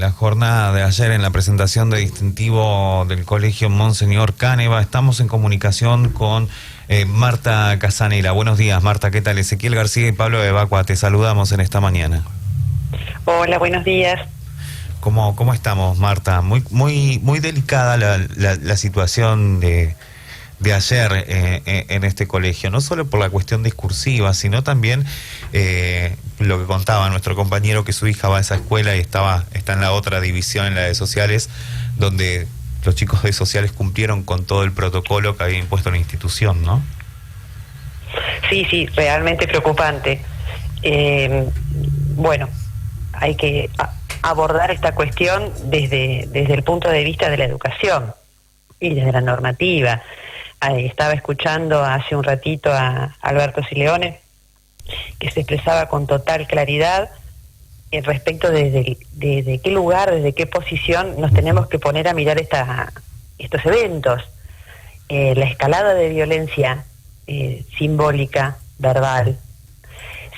la jornada de ayer en la presentación de distintivo del Colegio Monseñor Cáneva. Estamos en comunicación con Marta Casanela. Buenos días, Marta, ¿qué tal? Ezequiel García y Pablo de Vacua, te saludamos en esta mañana. Hola, buenos días. ¿Cómo estamos, Marta? Muy delicada la situación de ayer en este colegio, no solo por la cuestión discursiva, sino también lo que contaba nuestro compañero, que su hija va a esa escuela y está en la otra división, en la de sociales, donde los chicos de sociales cumplieron con todo el protocolo que había impuesto la institución, ¿no? Sí, realmente preocupante. Bueno, hay que abordar esta cuestión desde el punto de vista de la educación y desde la normativa. Estaba escuchando hace un ratito a Alberto Sileone, que se expresaba con total claridad respecto de qué lugar, desde qué posición nos tenemos que poner a mirar estos eventos. La escalada de violencia simbólica, verbal,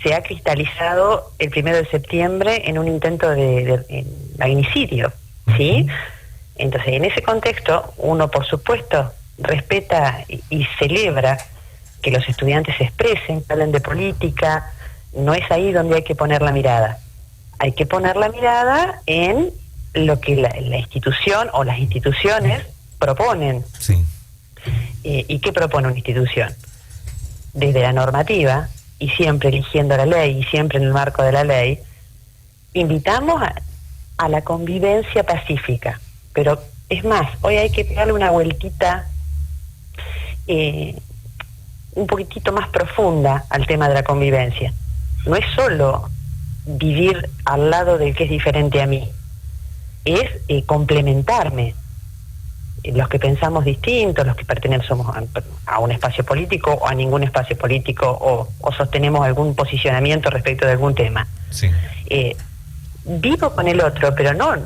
se ha cristalizado el 1 de septiembre en un intento de magnicidio, ¿sí? Entonces, en ese contexto, uno, por supuesto, respeta y celebra que los estudiantes se expresen, que hablen de política. No es ahí donde hay que poner la mirada. Hay que poner la mirada en lo que la institución o las instituciones proponen. Sí. ¿Y qué propone una institución? Desde la normativa, y siempre eligiendo la ley, y siempre en el marco de la ley, invitamos a la convivencia pacífica. Pero es más, hoy hay que darle una vueltita un poquitito más profunda al tema de la convivencia. No es solo vivir al lado del que es diferente a mí, es complementarme. Los que pensamos distintos, los que pertenecemos a un espacio político o a ningún espacio político, o sostenemos algún posicionamiento respecto de algún tema. Sí. Vivo con el otro, pero no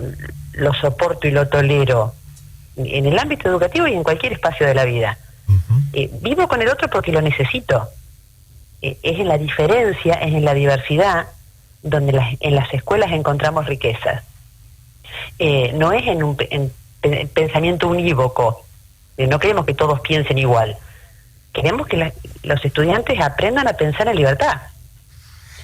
lo soporto y lo tolero en el ámbito educativo y en cualquier espacio de la vida. Vivo con el otro porque lo necesito. Es en la diferencia, es en la diversidad donde en las escuelas encontramos riquezas. No es en pensamiento unívoco. No queremos que todos piensen igual. Queremos que los estudiantes aprendan a pensar en libertad.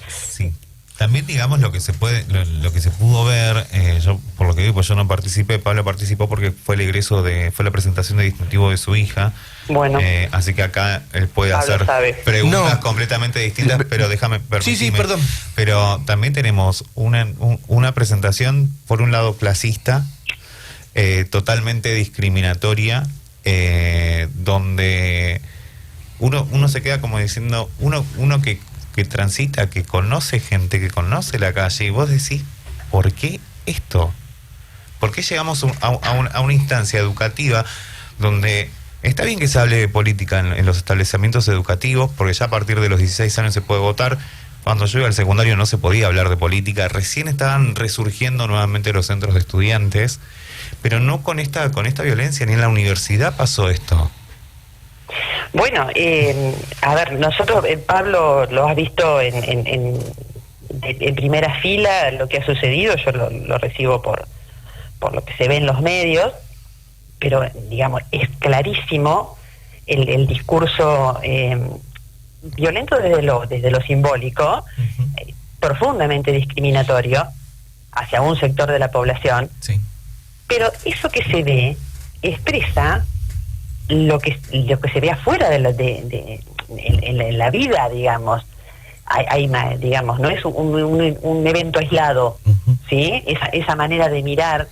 Sí. También, digamos, lo que se pudo ver, yo por lo que digo, pues yo no participé, Pablo participó porque fue fue la presentación de distintivo de su hija. Bueno. Así que acá él puede Pablo hacer preguntas completamente distintas, pero déjame permitirme. Sí, perdón. Pero también tenemos una presentación, por un lado, clasista, totalmente discriminatoria, donde uno se queda como diciendo, uno que transita, que conoce gente, que conoce la calle, y vos decís, ¿por qué esto? ¿Por qué llegamos a una instancia educativa donde está bien que se hable de política en los establecimientos educativos, porque ya a partir de los 16 años se puede votar? Cuando yo iba al secundario no se podía hablar de política, recién estaban resurgiendo nuevamente los centros de estudiantes, pero no con esta violencia, ni en la universidad pasó esto. Bueno, a ver, nosotros, Pablo, lo has visto en primera fila lo que ha sucedido. Yo lo recibo por lo que se ve en los medios, pero digamos, es clarísimo el discurso violento desde lo simbólico, profundamente discriminatorio hacia un sector de la población. Sí. Pero eso que se ve expresa lo que se ve afuera en la vida, digamos. Digamos, no es un evento aislado, ¿sí? Esa manera de mirar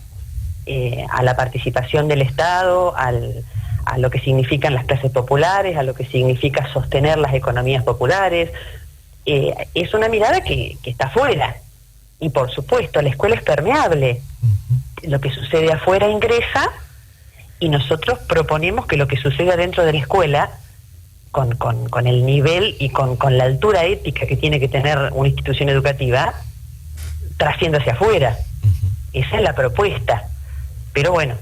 a la participación del Estado, a lo que significan las clases populares, a lo que significa sostener las economías populares, es una mirada que está afuera. Y por supuesto, la escuela es permeable. Lo que sucede afuera ingresa, y nosotros proponemos que lo que suceda dentro de la escuela, con el nivel y con la altura ética que tiene que tener una institución educativa, trascienda hacia afuera. Esa es la propuesta. Pero bueno,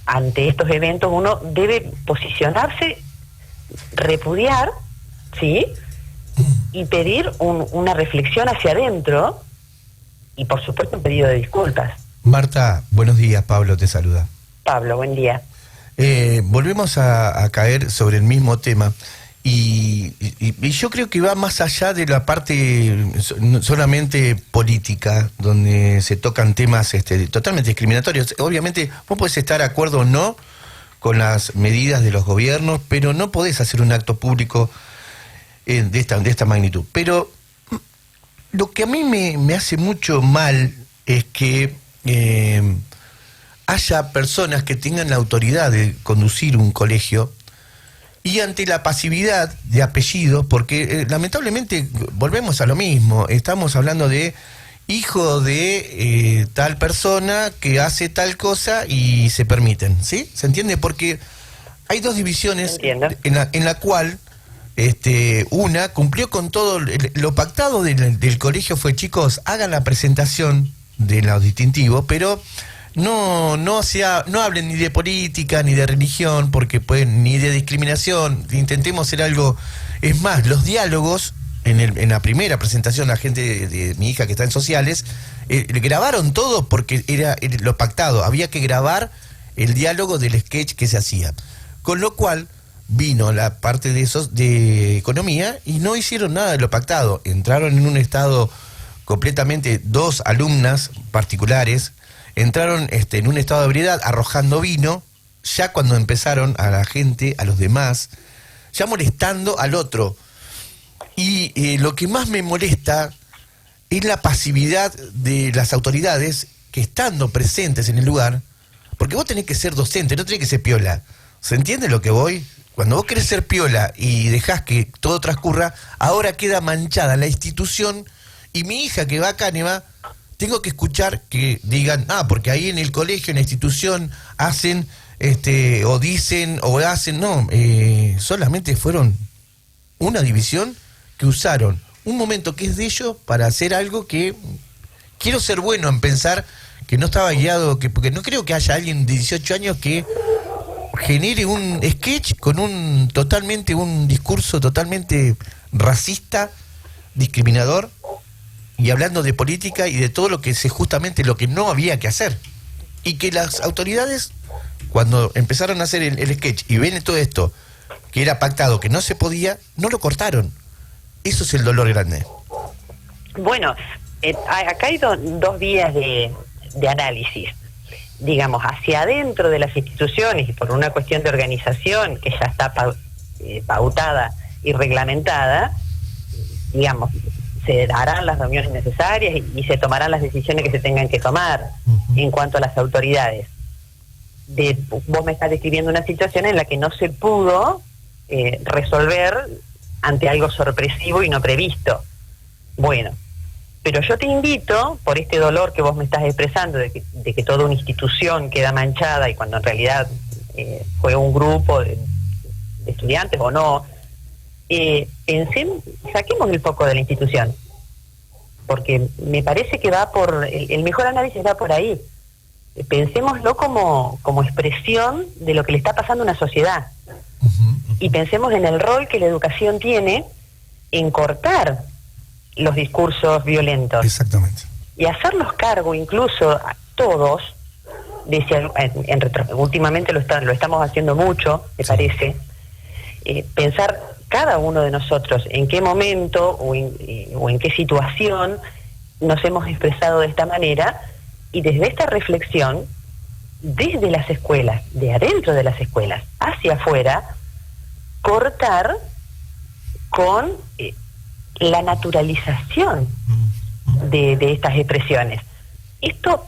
ante estos eventos uno debe posicionarse, repudiar, ¿sí? Y pedir una reflexión hacia adentro, y por supuesto un pedido de disculpas. Marta, buenos días, Pablo te saluda. Pablo, buen día. Volvemos a caer sobre el mismo tema y yo creo que va más allá de la parte solamente política, donde se tocan temas totalmente discriminatorios. Obviamente vos podés estar de acuerdo o no con las medidas de los gobiernos, pero no podés hacer un acto público de esta magnitud. Pero lo que a mí me hace mucho mal es que haya personas que tengan la autoridad de conducir un colegio y ante la pasividad de apellidos, porque lamentablemente volvemos a lo mismo, estamos hablando de hijo de tal persona que hace tal cosa y se permiten, ¿sí? ¿Se entiende? Porque hay dos divisiones en la cual una cumplió con todo lo pactado del colegio. Fue, chicos, hagan la presentación de los distintivos, pero no hablen ni de política ni de religión, porque pueden, ni de discriminación. Intentemos hacer algo. Es más, los diálogos en la primera presentación, la gente de mi hija que está en sociales, grabaron todo porque era lo pactado. Había que grabar el diálogo del sketch que se hacía, con lo cual vino la parte de economía y no hicieron nada de lo pactado. Entraron en un estado completamente, dos alumnas particulares entraron en un estado de ebriedad arrojando vino, ya cuando empezaron a la gente, a los demás, ya molestando al otro. Y lo que más me molesta es la pasividad de las autoridades que, estando presentes en el lugar, porque vos tenés que ser docente, no tenés que ser piola. ¿Se entiende lo que voy? Cuando vos querés ser piola y dejás que todo transcurra, ahora queda manchada la institución. Y mi hija que va a Cáneva, tengo que escuchar que digan, porque ahí en el colegio, en la institución, hacen, o dicen, o hacen. No, solamente fueron una división que usaron un momento que es de ellos para hacer algo que quiero ser bueno en pensar que no estaba guiado, porque no creo que haya alguien de 18 años que genere un sketch con un discurso totalmente racista, discriminador, y hablando de política y de todo lo que justamente lo que no había que hacer. Y que las autoridades, cuando empezaron a hacer el sketch y ven todo esto, que era pactado, que no se podía, no lo cortaron. Eso es el dolor grande. Bueno, acá hay dos vías de análisis. Digamos, hacia adentro de las instituciones y por una cuestión de organización que ya está pautada y reglamentada, digamos, se darán las reuniones necesarias y se tomarán las decisiones que se tengan que tomar. En cuanto a las autoridades. Vos me estás describiendo una situación en la que no se pudo resolver ante algo sorpresivo y no previsto. Bueno, pero yo te invito, por este dolor que vos me estás expresando, de que toda una institución queda manchada y cuando en realidad fue un grupo de estudiantes o no, saquemos el foco de la institución, porque me parece que va por el mejor análisis va por ahí. Pensémoslo como expresión de lo que le está pasando a una sociedad, y pensemos en el rol que la educación tiene en cortar los discursos violentos. Exactamente. Y hacerlos cargo incluso a todos, últimamente lo estamos haciendo mucho, me parece, pensar cada uno de nosotros en qué momento o en qué situación nos hemos expresado de esta manera, y desde esta reflexión, desde las escuelas, de adentro de las escuelas hacia afuera, cortar con la naturalización de estas expresiones. Esto,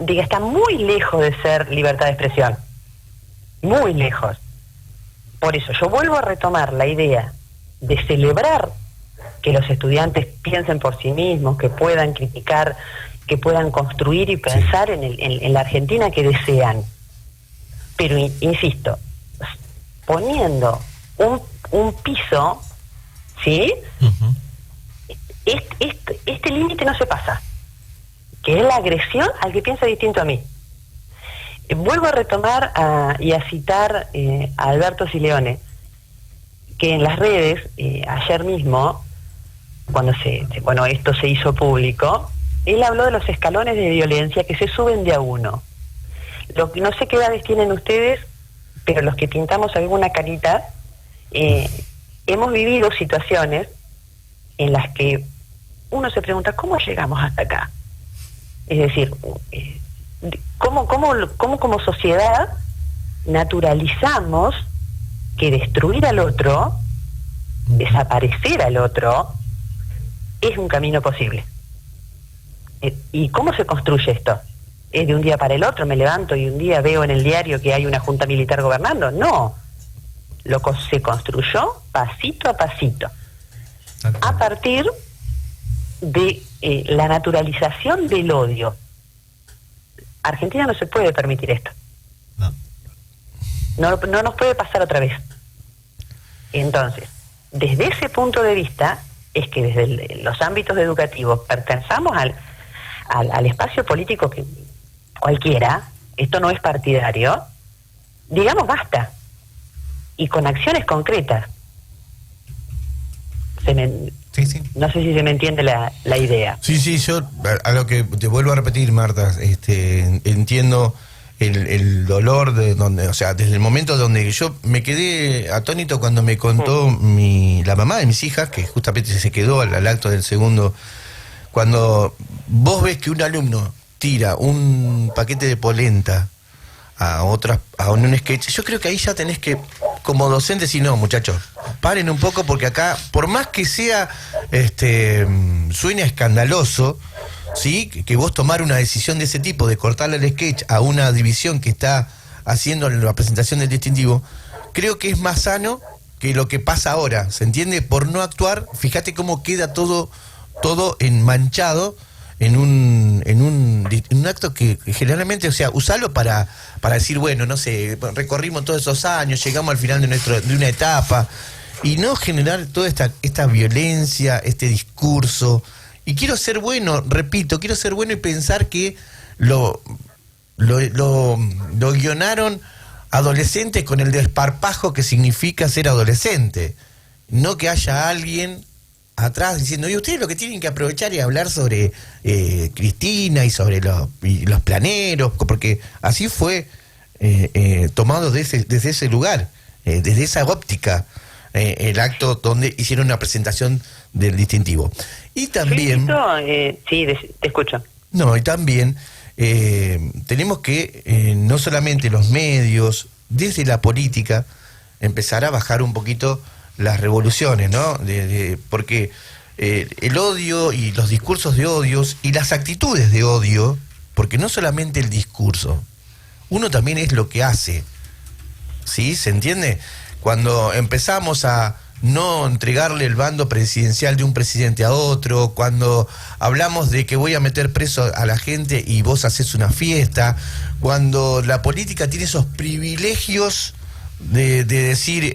está muy lejos de ser libertad de expresión, muy lejos. Por eso yo vuelvo a retomar la idea de celebrar que los estudiantes piensen por sí mismos, que puedan criticar, que puedan construir y pensar en la Argentina que desean. Pero, insisto, poniendo un piso, ¿sí? Este límite no se pasa, que es la agresión al que piensa distinto a mí. Vuelvo a retomar y a citar a Alberto Sileone, que en las redes, ayer mismo, cuando esto se hizo público, Él habló de los escalones de violencia que se suben de a uno. No sé qué edades tienen ustedes, pero los que pintamos alguna carita, hemos vivido situaciones en las que uno se pregunta, ¿cómo llegamos hasta acá? Es decir, ¿cómo como sociedad naturalizamos que destruir al otro, desaparecer al otro, es un camino posible? ¿Y cómo se construye esto? ¿Es de un día para el otro? ¿Me levanto y un día veo en el diario que hay una junta militar gobernando? No. Se construyó pasito a pasito, a partir de la naturalización del odio. Argentina no se puede permitir esto. No nos puede pasar otra vez. Entonces, desde ese punto de vista, es que desde los ámbitos educativos pertenezamos al espacio político que cualquiera, esto no es partidario, digamos basta, y con acciones concretas. Sí. No sé si se me entiende la idea. Sí, yo a lo que te vuelvo a repetir, Marta, entiendo el dolor de donde, o sea, desde el momento donde yo me quedé atónito cuando me contó la mamá de mis hijas, que justamente se quedó al acto del segundo, cuando vos ves que un alumno tira un paquete de polenta a un sketch, yo creo que ahí ya tenés que, como docente, decir, no, muchachos, paren un poco, porque acá, por más que sea, suene escandaloso, ¿sí? Que vos tomar una decisión de ese tipo, de cortarle el sketch a una división que está haciendo la presentación del distintivo, creo que es más sano que lo que pasa ahora, ¿se entiende? Por no actuar, fíjate cómo queda todo enmanchado en un acto que generalmente, o sea, usarlo para decir, bueno, no sé, recorrimos todos esos años, llegamos al final de una etapa, y no generar toda esta violencia, este discurso. Y quiero ser bueno, repito, quiero ser bueno y pensar que lo guionaron adolescentes con el desparpajo que significa ser adolescente. No que haya alguien atrás diciendo, y ustedes lo que tienen que aprovechar y hablar sobre Cristina y sobre los planeros, porque así fue tomado desde ese lugar, desde esa óptica, el acto donde hicieron una presentación del distintivo. Y también... Sí, te escucho. No, y también tenemos que, no solamente los medios, desde la política, empezar a bajar un poquito las revoluciones, ¿no? Porque el odio y los discursos de odios y las actitudes de odio, porque no solamente el discurso, uno también es lo que hace, ¿sí? ¿Se entiende? Cuando empezamos a no entregarle el bando presidencial de un presidente a otro, cuando hablamos de que voy a meter preso a la gente y vos haces una fiesta, cuando la política tiene esos privilegios de decir,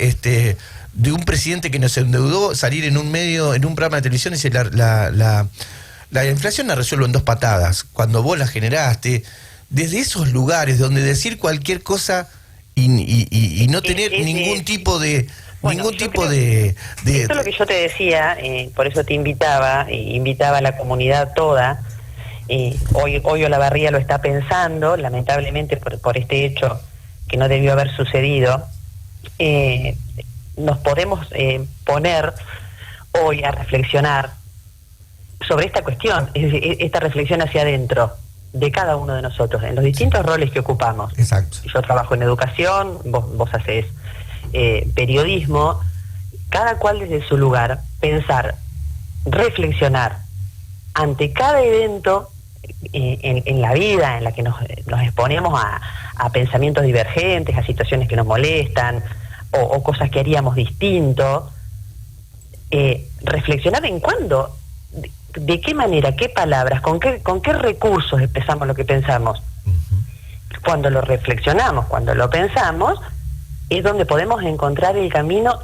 de un presidente que nos endeudó, salir en un programa de televisión y decir la inflación la resuelvo en 2 patadas, cuando vos la generaste, desde esos lugares donde decir cualquier cosa y no tener ningún tipo de... Bueno, esto es lo que yo te decía, por eso te invitaba a la comunidad toda. Hoy Olavarría lo está pensando, lamentablemente por este hecho que no debió haber sucedido. Nos podemos poner hoy a reflexionar sobre esta cuestión, es decir, esta reflexión hacia adentro de cada uno de nosotros, en los distintos roles que ocupamos. Exacto. Yo trabajo en educación, vos hacés periodismo, cada cual desde su lugar, pensar, reflexionar ante cada evento en la vida en la que nos exponemos a pensamientos divergentes, a situaciones que nos molestan o cosas que haríamos distinto, reflexionar en cuándo, de qué manera, qué palabras, con qué recursos expresamos lo que pensamos. Cuando lo reflexionamos, cuando lo pensamos, es donde podemos encontrar el camino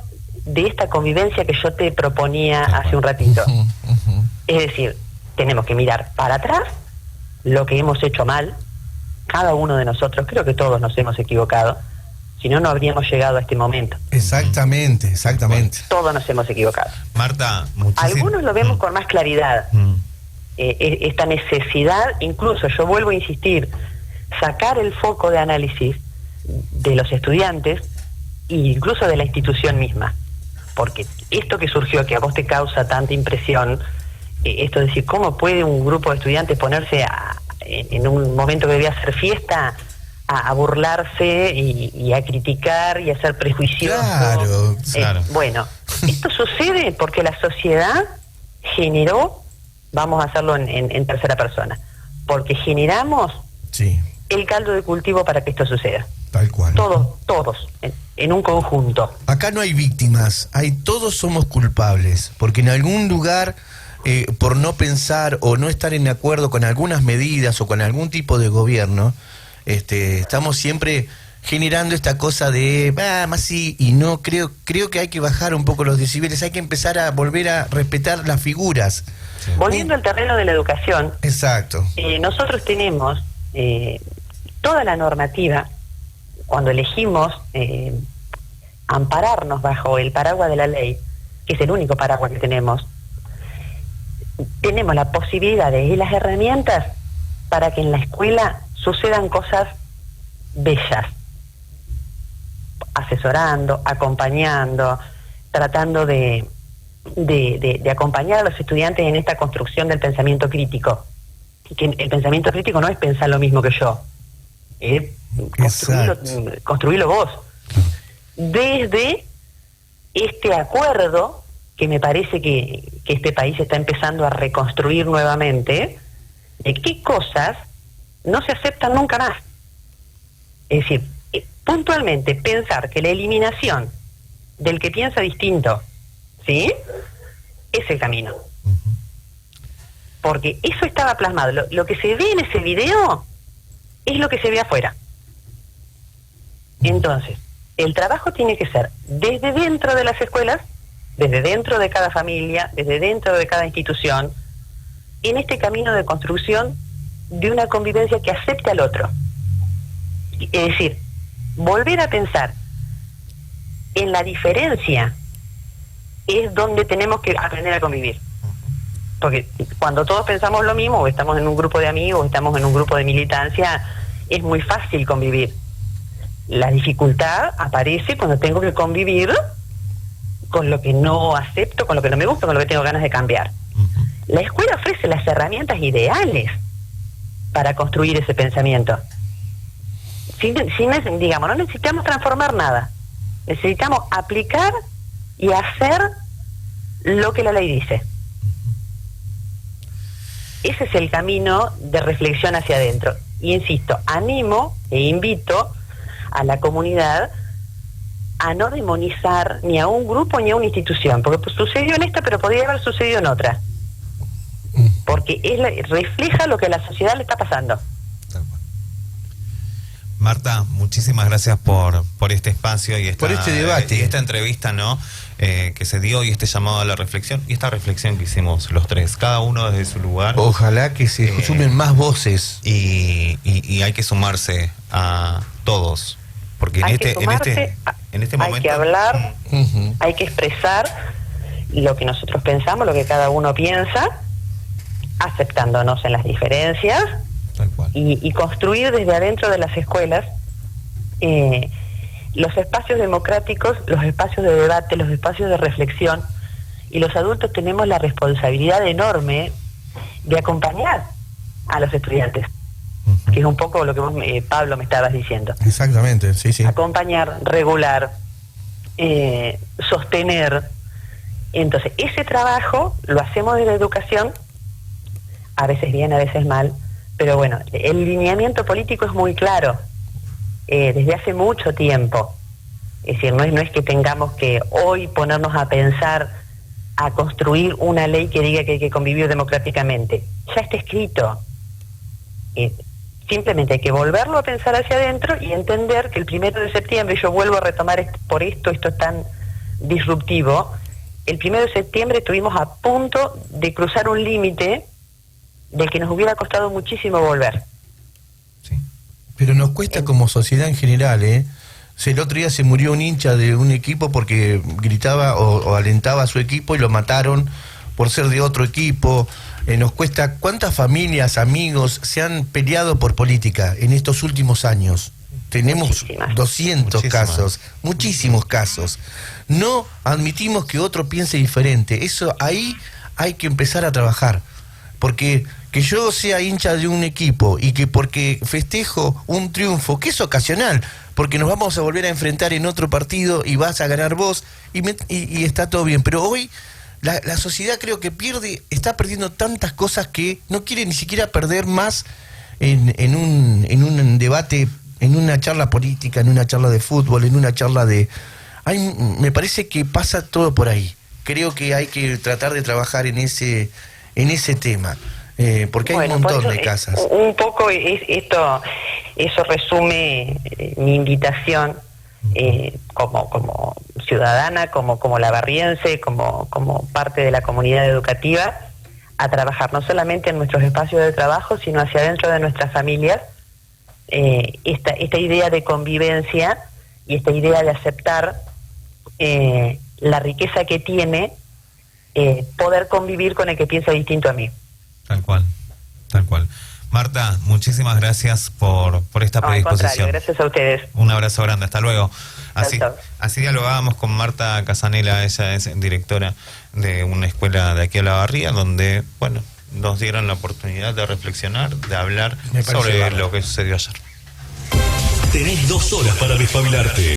de esta convivencia que yo te proponía hace un ratito. Es decir, tenemos que mirar para atrás lo que hemos hecho mal, cada uno de nosotros, creo que todos nos hemos equivocado, si no, no habríamos llegado a este momento. Exactamente. Todos nos hemos equivocado. Marta, algunos lo vemos con más claridad, esta necesidad, incluso yo vuelvo a insistir, sacar el foco de análisis de los estudiantes e incluso de la institución misma, porque esto que surgió, que a vos te causa tanta impresión, esto de decir, ¿cómo puede un grupo de estudiantes ponerse en un momento que debía hacer fiesta a burlarse y a criticar y a ser prejuicioso? Claro. Bueno, esto sucede porque la sociedad generó, vamos a hacerlo en tercera persona, porque generamos el caldo de cultivo para que esto suceda. Tal cual. Todos, en un conjunto. Acá no hay víctimas, todos somos culpables, porque en algún lugar, por no pensar o no estar en acuerdo con algunas medidas o con algún tipo de gobierno, estamos siempre generando esta cosa de más sí, y no creo que hay que bajar un poco los decibeles, hay que empezar a volver a respetar las figuras. Sí. Volviendo al terreno de la educación. Exacto. Nosotros tenemos toda la normativa, cuando elegimos ampararnos bajo el paraguas de la ley, que es el único paraguas que tenemos la posibilidad y las herramientas para que en la escuela sucedan cosas bellas, asesorando, acompañando, tratando de acompañar a los estudiantes en esta construcción del pensamiento crítico. Que el pensamiento crítico no es pensar lo mismo que yo, es construirlo vos. Desde este acuerdo, que me parece que este país está empezando a reconstruir nuevamente, de qué cosas no se aceptan nunca más. Es decir, puntualmente pensar que la eliminación del que piensa distinto, ¿sí?, es el camino. Porque eso estaba plasmado. Lo que se ve en ese video es lo que se ve afuera. Entonces, el trabajo tiene que ser desde dentro de las escuelas, desde dentro de cada familia, desde dentro de cada institución, en este camino de construcción de una convivencia que acepte al otro. Es decir, volver a pensar en la diferencia es donde tenemos que aprender a convivir. Porque cuando todos pensamos lo mismo, o estamos en un grupo de amigos, o estamos en un grupo de militancia, es muy fácil convivir. La dificultad aparece cuando tengo que convivir con lo que no acepto, con lo que no me gusta, con lo que tengo ganas de cambiar. La escuela ofrece las herramientas ideales para construir ese pensamiento. Digamos, no necesitamos transformar nada. Necesitamos aplicar y hacer lo que la ley dice. Ese es el camino de reflexión hacia adentro. Y insisto, animo e invito a la comunidad a no demonizar ni a un grupo ni a una institución, porque pues, sucedió en esta, pero podría haber sucedido en otra. Porque refleja lo que a la sociedad le está pasando. Marta, muchísimas gracias por este espacio y por este debate y esta entrevista, ¿no? Que se dio, y este llamado a la reflexión y esta reflexión que hicimos los tres, cada uno desde su lugar. Ojalá que se sumen más voces y hay que sumarse a todos, porque en este momento hay que hablar, hay que expresar lo que nosotros pensamos, lo que cada uno piensa, aceptándonos en las diferencias. Y construir desde adentro de las escuelas los espacios democráticos, los espacios de debate, los espacios de reflexión, y los adultos tenemos la responsabilidad enorme de acompañar a los estudiantes, que es un poco lo que vos, Pablo, me estabas diciendo. Exactamente, sí. Acompañar, regular, sostener. Entonces, ese trabajo lo hacemos desde la educación, a veces bien, a veces mal, pero bueno, el lineamiento político es muy claro, desde hace mucho tiempo. Es decir, no es que tengamos que hoy ponernos a pensar, a construir una ley que diga que hay que convivir democráticamente. Ya está escrito. Simplemente hay que volverlo a pensar hacia adentro y entender que el 1 de septiembre, yo vuelvo a retomar por esto tan disruptivo, el 1 de septiembre estuvimos a punto de cruzar un límite del que nos hubiera costado muchísimo volver. Sí. Pero nos cuesta como sociedad en general, ¿eh? El otro día se murió un hincha de un equipo porque gritaba o alentaba a su equipo y lo mataron por ser de otro equipo. nos cuesta. ¿Cuántas familias, amigos se han peleado por política en estos últimos años? Tenemos Muchísimas. 200 casos, muchísimos casos. No admitimos que otro piense diferente. Eso ahí hay que empezar a trabajar. Porque que yo sea hincha de un equipo y que porque festejo un triunfo, que es ocasional, porque nos vamos a volver a enfrentar en otro partido y vas a ganar vos y está todo bien. Pero hoy la sociedad creo que está perdiendo tantas cosas que no quiere ni siquiera perder más en un debate, en una charla política, en una charla de fútbol, en una charla me parece que pasa todo por ahí. Creo que hay que tratar de trabajar en ese tema, porque hay un montón de casas. Un poco eso resume mi invitación como ciudadana, como labarriense, como parte de la comunidad educativa, a trabajar no solamente en nuestros espacios de trabajo, sino hacia adentro de nuestras familias, esta idea de convivencia y esta idea de aceptar la riqueza que tiene poder convivir con el que piensa distinto a mí. Tal cual. Marta, muchísimas gracias por esta predisposición. Gracias a ustedes. Un abrazo grande, hasta luego. Chao. Así dialogábamos con Marta Casanela, ella es directora de una escuela de aquí a La Barría, donde, bueno, nos dieron la oportunidad de reflexionar, de hablar sobre lo que sucedió ayer. Tenés 2 horas para despabilarte.